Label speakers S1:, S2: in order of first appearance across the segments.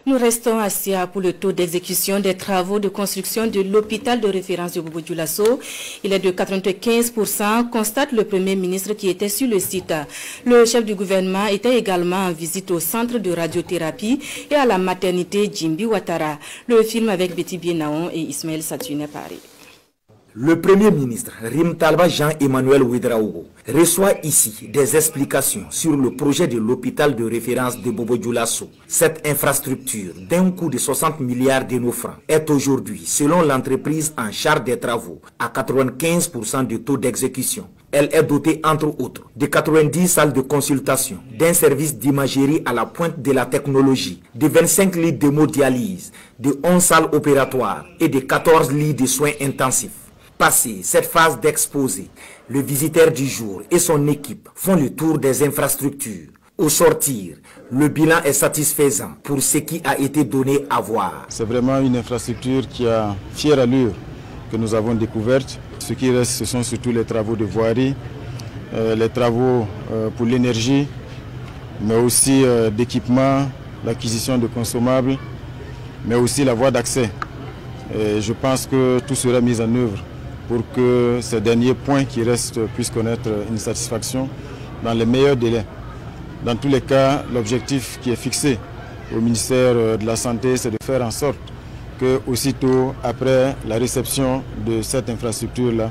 S1: Nous restons à Sia pour le taux d'exécution des travaux de construction de l'hôpital de référence de Bobo Dioulasso. Il est de 95%, constate le Premier ministre qui était sur le site. Le chef du gouvernement était également en visite au centre de radiothérapie et à la maternité Djimbi Ouattara. Le film avec Betty Bienaon et Ismaël Satune Paris.
S2: Le Premier ministre Rim Talba Jean-Emmanuel Ouedraogo reçoit ici des explications sur le projet de l'hôpital de référence de Bobo Dioulasso. Cette infrastructure d'un coût de 60 milliards de nos francs est aujourd'hui, selon l'entreprise en charge des travaux, à 95% de taux d'exécution. Elle est dotée, entre autres, de 90 salles de consultation, d'un service d'imagerie à la pointe de la technologie, de 25 lits d'hémodialyse, de 11 salles opératoires et de 14 lits de soins intensifs. Passé cette phase d'exposé, le visiteur du jour et son équipe font le tour des infrastructures. Au sortir, le bilan est satisfaisant pour ce qui a été donné à voir.
S3: C'est vraiment une infrastructure qui a fière allure que nous avons découverte. Ce qui reste, ce sont surtout les travaux de voirie, les travaux pour l'énergie, mais aussi d'équipement, l'acquisition de consommables, mais aussi la voie d'accès. Je pense que tout sera mis en œuvre pour que ces derniers points qui restent puissent connaître une satisfaction dans les meilleurs délais. Dans tous les cas, l'objectif qui est fixé au ministère de la Santé, c'est de faire en sorte que aussitôt après la réception de cette infrastructure-là,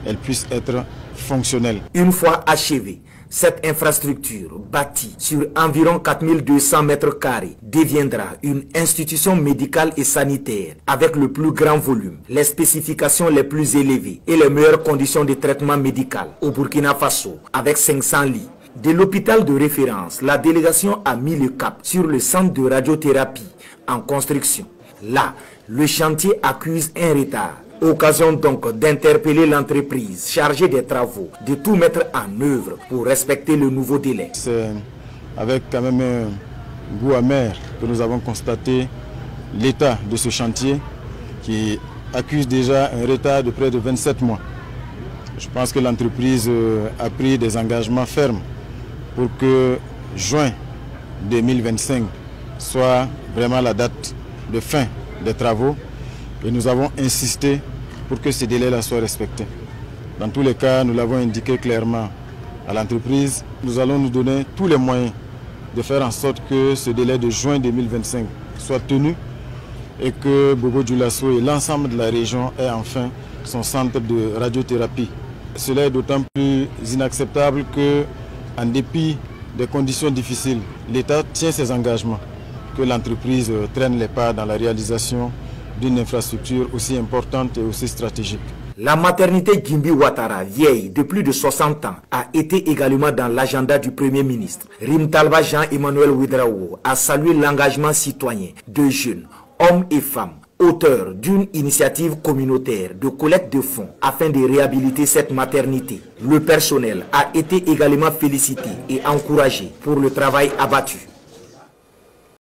S3: elle puisse être fonctionnelle.
S2: Une fois achevée, cette infrastructure, bâtie sur environ 4200 mètres carrés, deviendra une institution médicale et sanitaire avec le plus grand volume, les spécifications les plus élevées et les meilleures conditions de traitement médical au Burkina Faso, avec 500 lits. De l'hôpital de référence, la délégation a mis le cap sur le centre de radiothérapie en construction. Là, le chantier accuse un retard. Occasion donc d'interpeller l'entreprise chargée des travaux, de tout mettre en œuvre pour respecter le nouveau délai.
S3: C'est avec quand même un goût amer que nous avons constaté l'état de ce chantier qui accuse déjà un retard de près de 27 mois. Je pense que l'entreprise a pris des engagements fermes pour que juin 2025 soit vraiment la date de fin des travaux. Et nous avons insisté pour que ces délais-là soient respectés. Dans tous les cas, nous l'avons indiqué clairement à l'entreprise. Nous allons nous donner tous les moyens de faire en sorte que ce délai de juin 2025 soit tenu et que Bobo Dioulasso et l'ensemble de la région aient enfin son centre de radiothérapie. Cela est d'autant plus inacceptable que, en dépit des conditions difficiles, l'État tient ses engagements, que l'entreprise traîne les pas dans la réalisation d'une infrastructure aussi importante et aussi stratégique.
S2: La maternité Djimbi Ouattara, vieille de plus de 60 ans, a été également dans l'agenda du Premier ministre. Rim Talba Jean-Emmanuel Ouedraogo a salué l'engagement citoyen de jeunes, hommes et femmes, auteurs d'une initiative communautaire de collecte de fonds afin de réhabiliter cette maternité. Le personnel a été également félicité et encouragé pour le travail abattu.